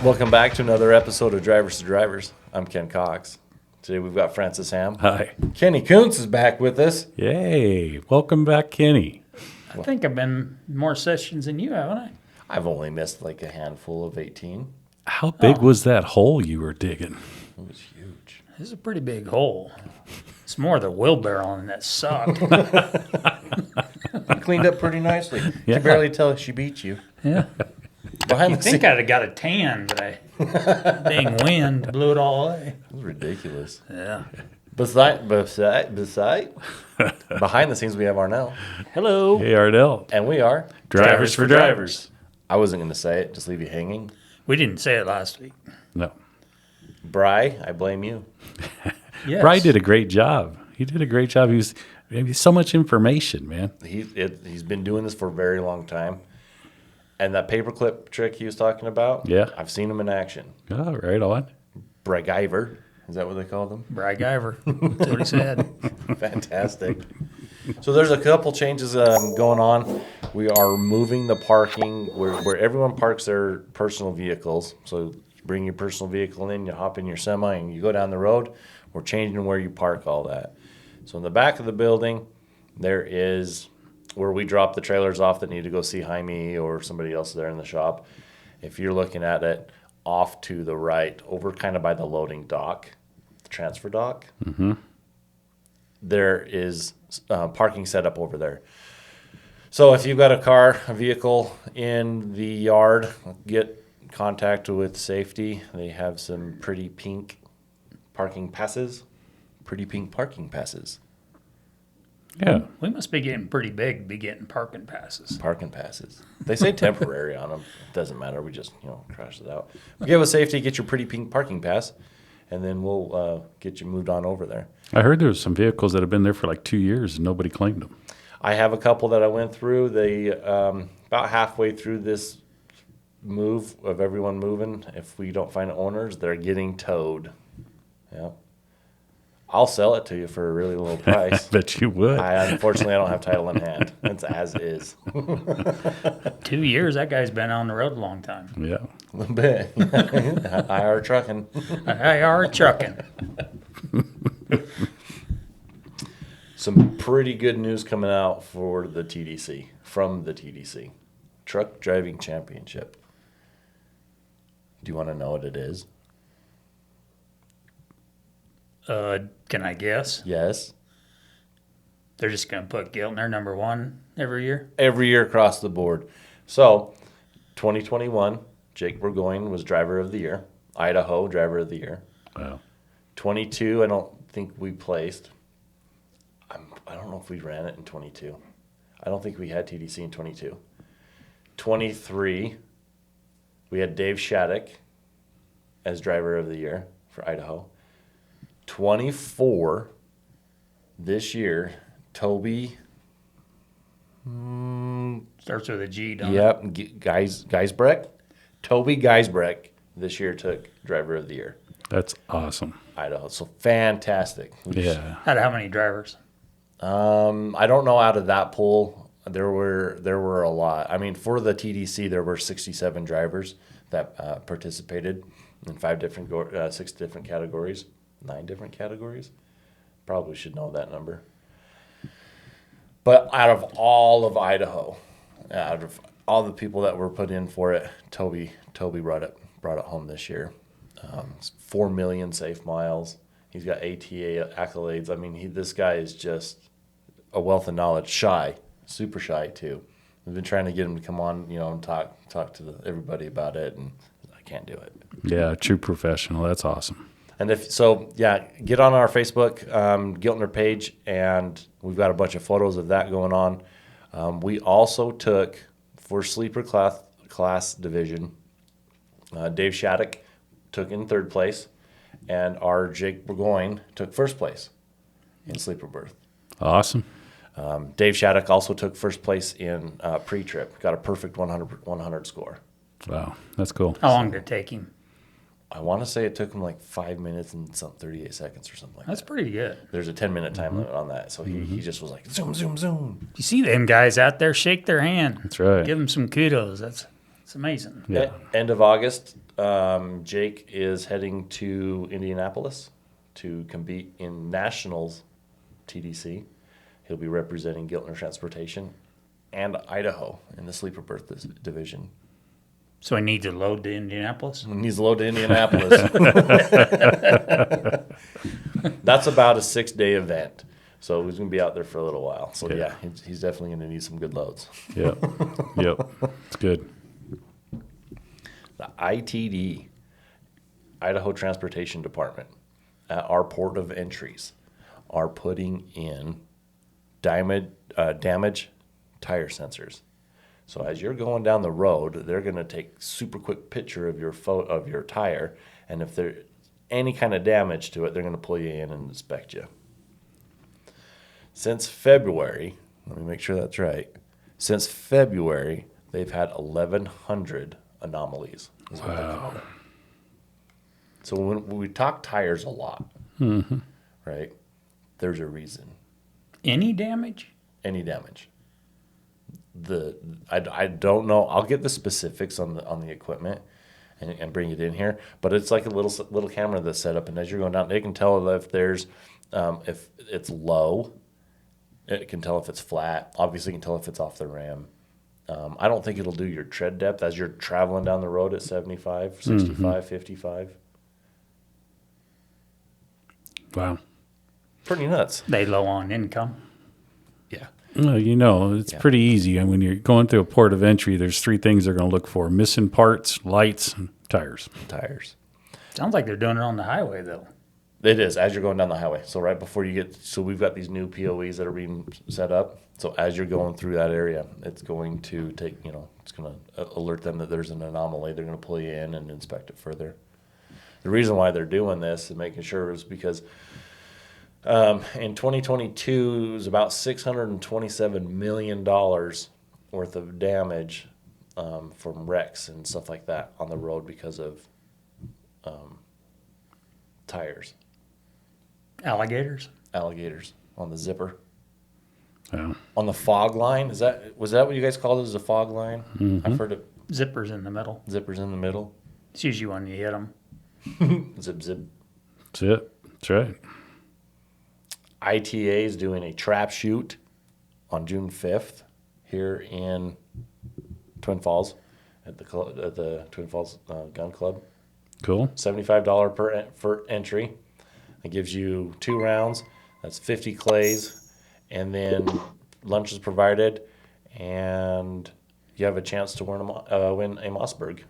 Welcome back to another episode of Drivers4Drivers. I'm Ken Cox. Today we've got Francis Ham. Hi. Kenny Kuntz is back with us. Yay. Welcome back, Kenny. I think I've been more sessions than you, haven't I? I've only missed like a handful of 18. How big was that hole you were digging? It was huge. This is a pretty big hole. It's more the wheelbarrow on that sucked. You cleaned up pretty nicely. You Yeah. can barely tell she beat you. Yeah. Behind You the think scenes. I'd have got a tan, but dang wind blew it all away. It was ridiculous. Yeah. Behind the scenes, we have Arnell. Hello. Hey, Ardell. And we are Drivers4Drivers. I wasn't going to say it, just leave you hanging. We didn't say it last week. No. Bri, I blame you. Yes. Bri did a great job. He did a great job. He was so much information, man. He's been doing this for a very long time. And that paperclip trick he was talking about, Yeah. I've seen him in action. Oh, right on. Bragiver, is that what they call them? Bragg Iver. That's what he said. Fantastic. So there's a couple changes going on. We are moving the parking where everyone parks their personal vehicles. So you bring your personal vehicle in, you hop in your semi, and you go down the road. We're changing where you park all that. So in the back of the building, there is where we drop the trailers off that need to go see Jaime or somebody else there in the shop. If you're looking at it, off to the right, over kind of by the loading dock, the transfer dock, there is parking set up over there. So if you've got a vehicle in the yard, get contact with safety. They have some pretty pink parking passes. Yeah. We must be getting pretty big to be getting parking passes. Parking passes. They say temporary on them. Doesn't matter. We just, crash it out. Give us safety, get your pretty pink parking pass, and then we'll get you moved on over there. I heard there was some vehicles that have been there for like 2 years and nobody claimed them. I have a couple that I went through. They about halfway through this move of everyone moving, if we don't find owners, they're getting towed. Yeah. I'll sell it to you for a really low price. Bet you would. Unfortunately, I don't have title in hand. It's as is. 2 years, that guy's been on the road a long time. Yeah. A little bit. IR trucking. IR trucking. Some pretty good news coming out for the TDC, from the TDC. Truck Driving Championship. Do you want to know what it is? Can I guess? Yes. They're just going to put Giltner number 1 every year? Every year across the board. So, 2021, Jake Burgoyne was Driver of the Year. Idaho, Driver of the Year. Wow. 22, I don't think we placed. I don't know if we ran it in 22. I don't think we had TDC in 22. 23, we had Dave Shattuck as Driver of the Year for Idaho. 24, this year, Toby. Starts with a G, don't it? Yep, Geisbrecht. Toby Geisbrecht this year took Driver of the Year, That's awesome. Idaho. So fantastic. Yeah. Out of how many drivers? I don't know out of that pool. There were a lot. I mean, for the TDC, there were 67 drivers that participated in 6 different categories, 9 different categories. Probably should know that number. But out of all of Idaho, out of all the people that were put in for it, Toby brought it home this year. 4 million safe miles. He's got ATA accolades. I mean, this guy is just a wealth of knowledge. Shy, super shy too. We've been trying to get him to come on, and talk to everybody about it, and I can't do it. Yeah, true professional. That's awesome. And get on our Facebook Giltner page, and we've got a bunch of photos of that going on. We also took, for sleeper class division, Dave Shattuck took in 3rd place, and our Jake Burgoyne took 1st place in sleeper berth. Awesome. Dave Shattuck also took 1st place in pre-trip, got a perfect 100 score. Wow. That's cool. How long did it take him? I want to say it took him like 5 minutes and 38 seconds or something like That's that. pretty good. There's a 10-minute time limit on that, so he just was like, zoom, zoom, zoom. You see them guys out there, shake their hand. That's right. Give them some kudos. That's It's amazing. Yeah. End of August, Jake is heading to Indianapolis to compete in Nationals TDC. He'll be representing Giltner Transportation and Idaho in the sleeper berth division. So I need to load to Indianapolis. He needs to load to Indianapolis. That's about a 6-day event. So he's going to be out there for a little while. So, yeah, he's definitely going to need some good loads. Yep. Yep. It's good. The ITD, Idaho Transportation Department, at our port of entries, are putting in damage tire sensors. So as you're going down the road, they're going to take super quick picture of your tire, and if there's any kind of damage to it, they're going to pull you in and inspect you. Since February, let me make sure that's right. Since February, they've had 1,100 anomalies. Is what they call it. So when we talk tires a lot, right? There's a reason. Any damage? Any damage. I don't know. I'll get the specifics on the equipment and bring it in here. But it's like a little camera that's set up, and as you're going down, they can tell if there's if it's low. It can tell if it's flat. Obviously, it can tell if it's off the rim. I don't think it'll do your tread depth as you're traveling down the road at 75, 65, 55. Wow. Pretty nuts. They low on income. Yeah. Well, it's pretty easy. And when you're going through a port of entry, there's 3 things they're going to look for: missing parts, lights, and tires. Tires. Sounds like they're doing it on the highway, though. It is as you're going down the highway. So right before you get, so we've got these new POEs that are being set up. So as you're going through that area, it's going to take, it's going to alert them that there's an anomaly. They're going to pull you in and inspect it further. The reason why they're doing this and making sure is because in 2022, it was about $627 million worth of damage from wrecks and stuff like that on the road because of tires. Alligators? Alligators on the zipper. Wow. On the fog line, was that what you guys called it, as a fog line? I've heard it. Zippers in the middle. Zippers in the middle. It's usually when you hit them. Zip, zip. That's it. That's right. ITA is doing a trap shoot on June 5th here in Twin Falls at the Twin Falls Gun Club. Cool. $75 for entry. It gives you 2 rounds. That's 50 clays, and then lunch is provided, and you have a chance to win a Mossberg.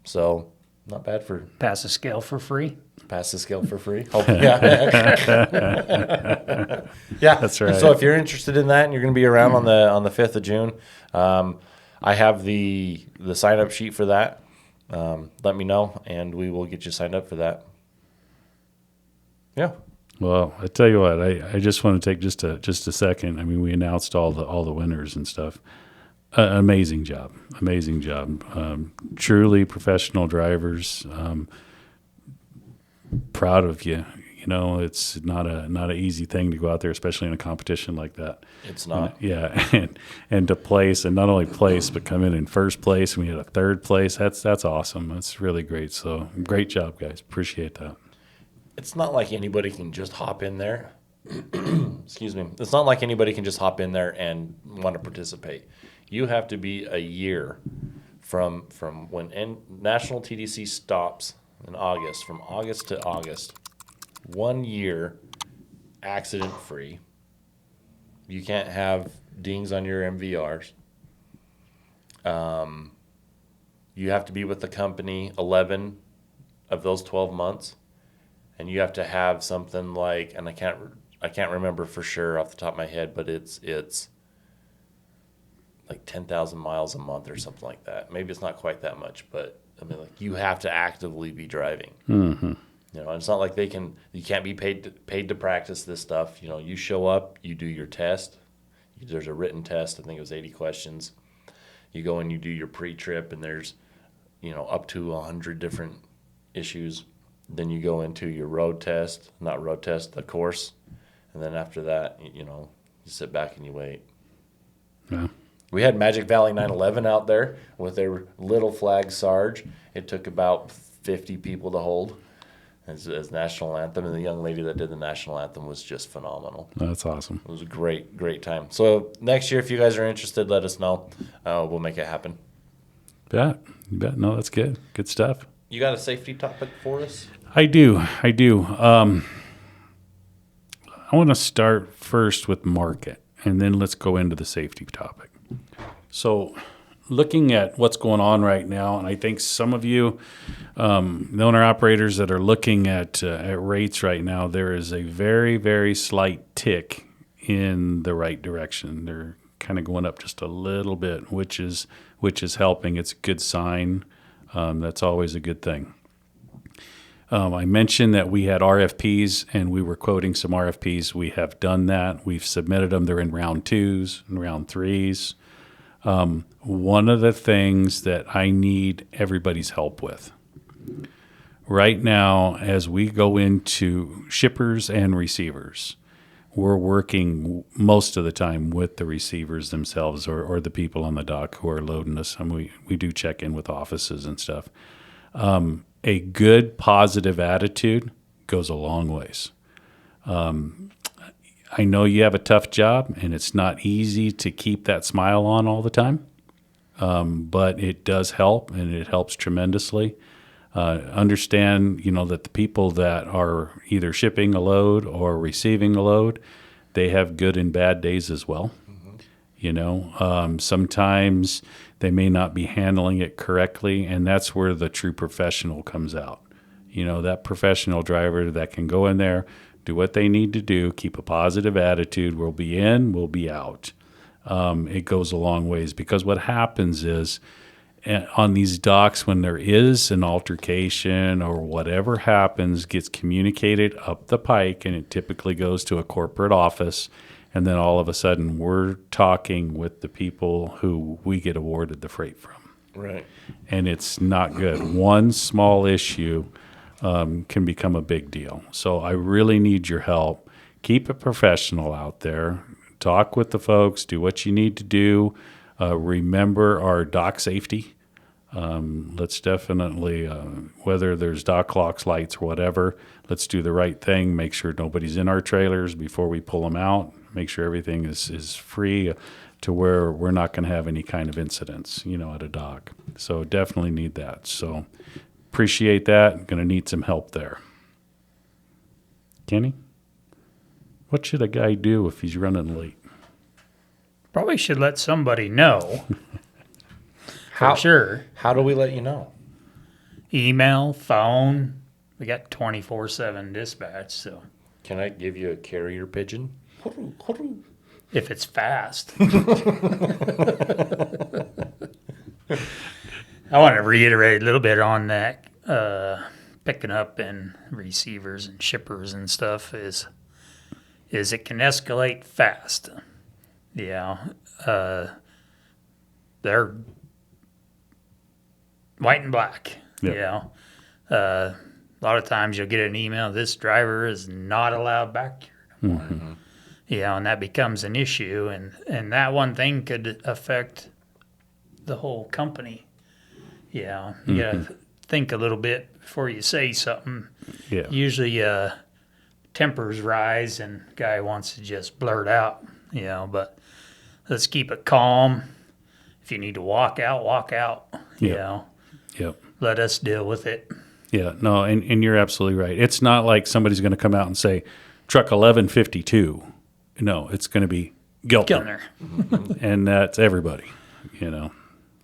So not bad for Pass the scale for free. pass the scale for free. Yeah, yeah, That's right. So if you're interested in that and you're going to be around on the 5th of June, I have the sign up sheet for that. Let me know, and we will get you signed up for that. Yeah. Well, I tell you what, I just want to take just a second. I mean, we announced all the winners and stuff. Amazing job. Truly professional drivers. Proud of you. It's not an easy thing to go out there, especially in a competition like that. It's not. Yeah, and to place, and not only place, but come in first place, and we had a 3rd place. That's awesome. That's really great. So great job, guys. Appreciate that. It's not like anybody can just hop in there. Excuse me. It's not like anybody can just hop in there and want to participate. You have to be a year from when National TDC stops in August, from August to August, 1 year accident free. You can't have dings on your MVRs. You have to be with the company 11 of those 12 months. And you have to have something like, and I can't remember for sure off the top of my head, but it's like 10,000 miles a month or something like that. Maybe it's not quite that much, but I mean, like, you have to actively be driving. Mm-hmm. It's not like you can't be paid to practice this stuff. You show up, you do your test. There's a written test. I think it was 80 questions. You go and you do your pre-trip, and there's, up to 100 different issues. Then you go into your the course. And then after that, you sit back and you wait. Yeah. We had Magic Valley 911 out there with their little flag Sarge. It took about 50 people to hold as national anthem, and the young lady that did the national anthem was just phenomenal. That's awesome. It was a great time. So next year, if you guys are interested, let us know. We'll make it happen. You bet. No, that's good. Good stuff. You got a safety topic for us? I do. I want to start first with market, and then let's go into the safety topic. So looking at what's going on right now, and I think some of you, the owner-operators that are looking at rates right now, there is a very, very slight tick in the right direction. They're kind of going up just a little bit, which is helping. It's a good sign. That's always a good thing. I mentioned that we had RFPs and we were quoting some RFPs. We have done that. We've submitted them. They're in round 2s and round 3s. One of the things that I need everybody's help with right now, as we go into shippers and receivers, we're working most of the time with the receivers themselves or the people on the dock who are loading us. And we do check in with offices and stuff. A good positive attitude goes a long ways. I know you have a tough job, and it's not easy to keep that smile on all the time, but it does help, and it helps tremendously. Understand, that the people that are either shipping a load or receiving a load, they have good and bad days as well. Sometimes they may not be handling it correctly, and that's where the true professional comes out. That professional driver that can go in there, do what they need to do, keep a positive attitude. We'll be in, we'll be out. It goes a long ways, because what happens is on these docks, when there is an altercation or whatever happens, gets communicated up the pike, and it typically goes to a corporate office. And then all of a sudden, we're talking with the people who we get awarded the freight from. Right. And it's not good. One small issue can become a big deal. So I really need your help. Keep it professional out there. Talk with the folks. Do what you need to do. Remember our dock safety. Let's definitely, whether there's dock locks, lights, or whatever, let's do the right thing. Make sure nobody's in our trailers before we pull them out. Make sure everything is free to where we're not going to have any kind of incidents, at a dock. So definitely need that. So appreciate that. Going to need some help there. Kenny, what should a guy do if he's running late? Probably should let somebody know. How- For sure. How do we let you know? Email, phone. We got 24/7 dispatch, so Can I give you a carrier pigeon? if it's fast. I want to reiterate a little bit on that picking up and receivers and shippers and stuff is it can escalate fast. Yeah. They're white and black. Yep. A lot of times you'll get an email, this driver is not allowed back here anymore. Mm-hmm. And that becomes an issue, and that one thing could affect the whole company. You gotta think a little bit before you say something. Yeah. Usually tempers rise and guy wants to just blurt out, but let's keep it calm. If you need to walk out, walk out. Yep. Let us deal with it. Yeah, no, and you're absolutely right. It's not like somebody's going to come out and say, truck 1152. No, it's going to be Giltner. And that's everybody,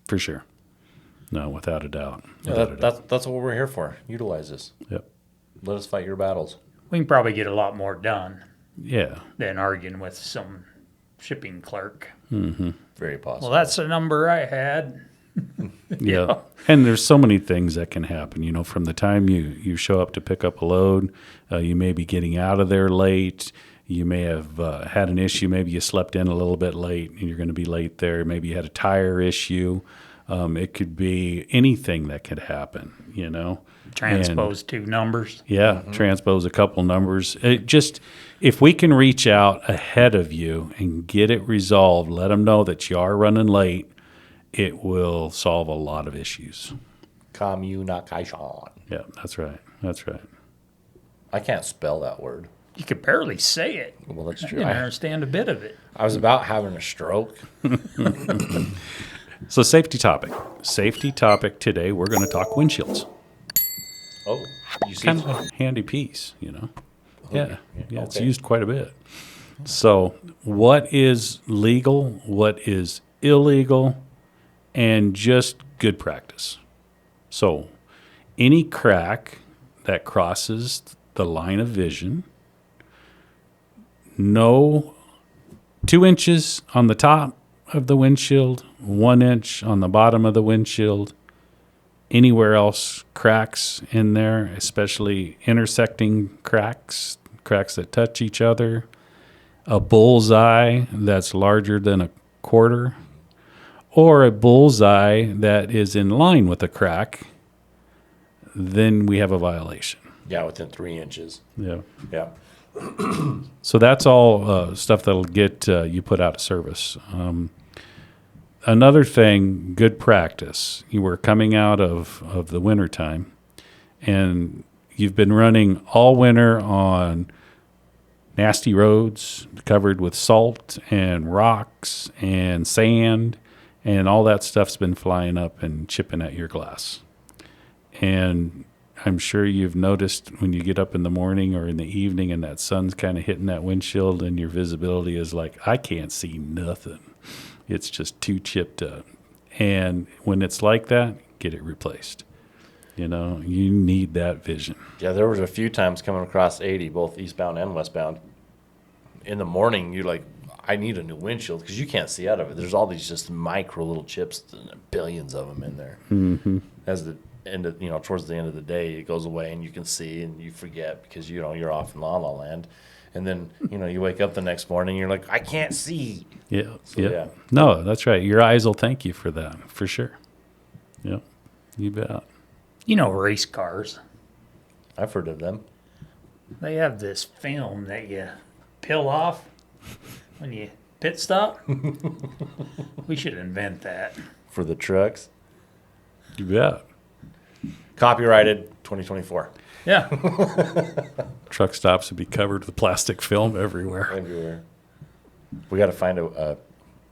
for sure. No, without a doubt. That's what we're here for. Utilize this. Yep. Let us fight your battles. We can probably get a lot more done Yeah. than arguing with some shipping clerk. Very possible. Well, that's the number I had. Yeah. And there's so many things that can happen, from the time you show up to pick up a load, you may be getting out of there late. You may have had an issue. Maybe you slept in a little bit late and you're going to be late there. Maybe you had a tire issue. It could be anything that could happen, Transpose two numbers. Yeah, transpose a couple numbers. If we can reach out ahead of you and get it resolved, let them know that you are running late, it will solve a lot of issues. Communication. Yeah, that's right. That's right. I can't spell that word. You could barely say it. Well, that's I true. didn't understand a bit of it. I was about having a stroke. So safety topic. Safety topic today, we're going to talk windshields. Oh, you see? Kind of a handy piece, Yeah, it's Okay. used quite a bit. So what is legal, what is illegal, and just good practice. So any crack that crosses the line of vision, no 2 inches on the top of the windshield, 1 inch on the bottom of the windshield. Anywhere else, cracks in there, especially intersecting cracks that touch each other, a bullseye that's larger than a quarter, or a bullseye that is in line with a crack, then we have a violation. Yeah, within 3 inches. Yeah. Yeah. So that's all stuff that'll get you put out of service. Another thing, good practice. You were coming out of the winter time, and you've been running all winter on nasty roads covered with salt and rocks and sand, and all that stuff's been flying up and chipping at your glass. And I'm sure you've noticed when you get up in the morning or in the evening and that sun's kind of hitting that windshield and your visibility is like, I can't see nothing. It's just too chipped up. And when it's like that, get it replaced. You need that vision. Yeah, there was a few times coming across 80, both eastbound and westbound. In the morning, you're like, I need a new windshield because you can't see out of it. There's all these just micro little chips, billions of them in there. Mm-hmm. As the end of, towards the end of the day, it goes away and you can see and you forget because, you're off in La La Land. And then, you wake up the next morning, you're like, I can't see. Yeah. So, yeah. yeah. No, that's right. Your eyes will thank you for that, for sure. Yeah. You bet. Race cars. I've heard of them. They have this film that you peel off when you pit stop. We should invent that. For the trucks. You bet. Copyrighted 2024. Yeah. Truck stops would be covered with plastic film everywhere. Everywhere. We got to find a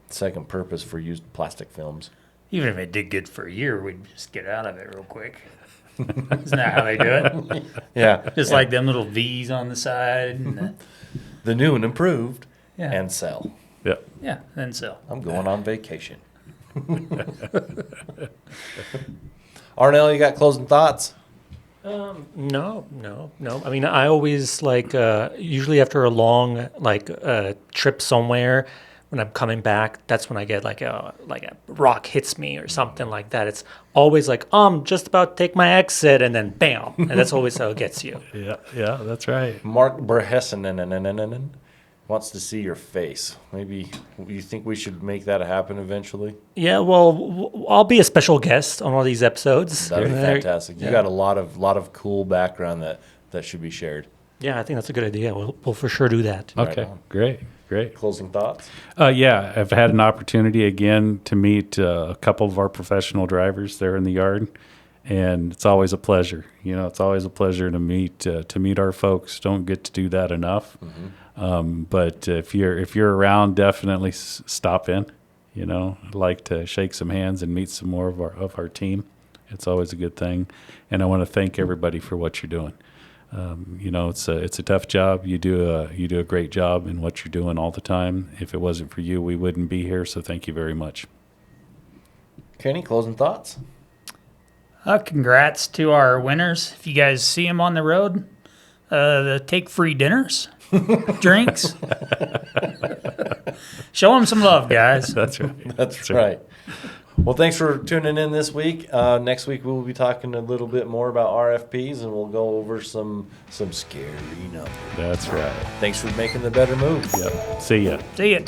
second purpose for used plastic films. Even if it did good for a year, we'd just get out of it real quick. Isn't that how they do it? Yeah. Just like them little V's on the side. And the new and improved Yeah. and sell. Yeah. yeah, then sell. I'm going on vacation. Arnell, you got closing thoughts? No. I mean, I always usually after a long trip somewhere, when I'm coming back, that's when I get like a rock hits me or something like that. It's always like, just about to take my exit, and then bam, and that's always how it gets you. Yeah, that's right. Mark Berhessen wants to see your face. Maybe you think we should make that happen eventually? Yeah, well, I'll be a special guest on all these episodes. That'd be There- fantastic. You got a lot of cool background that should be shared. Yeah, I think that's a good idea. We'll for sure do that. Okay, on. great. Closing thoughts? Yeah, I've had an opportunity again to meet a couple of our professional drivers there in the yard, and it's always a pleasure. It's always a pleasure to meet our folks. Don't get to do that enough. Mm-hmm. But if you're around, definitely stop in. I'd like to shake some hands and meet some more of our team. It's always a good thing, and I want to thank everybody for what you're doing. It's a tough job. You do a great job in what you're doing all the time. If it wasn't for you, we wouldn't be here. So thank you very much. Kenny, closing thoughts? Congrats to our winners. If you guys see them on the road, take free dinners, drinks. Show them some love, guys. That's right. That's right. Well, thanks for tuning in this week. Next week, we'll be talking a little bit more about RFPs, and we'll go over some scary numbers. That's right. Thanks for making the better move. Yep. See ya. See ya.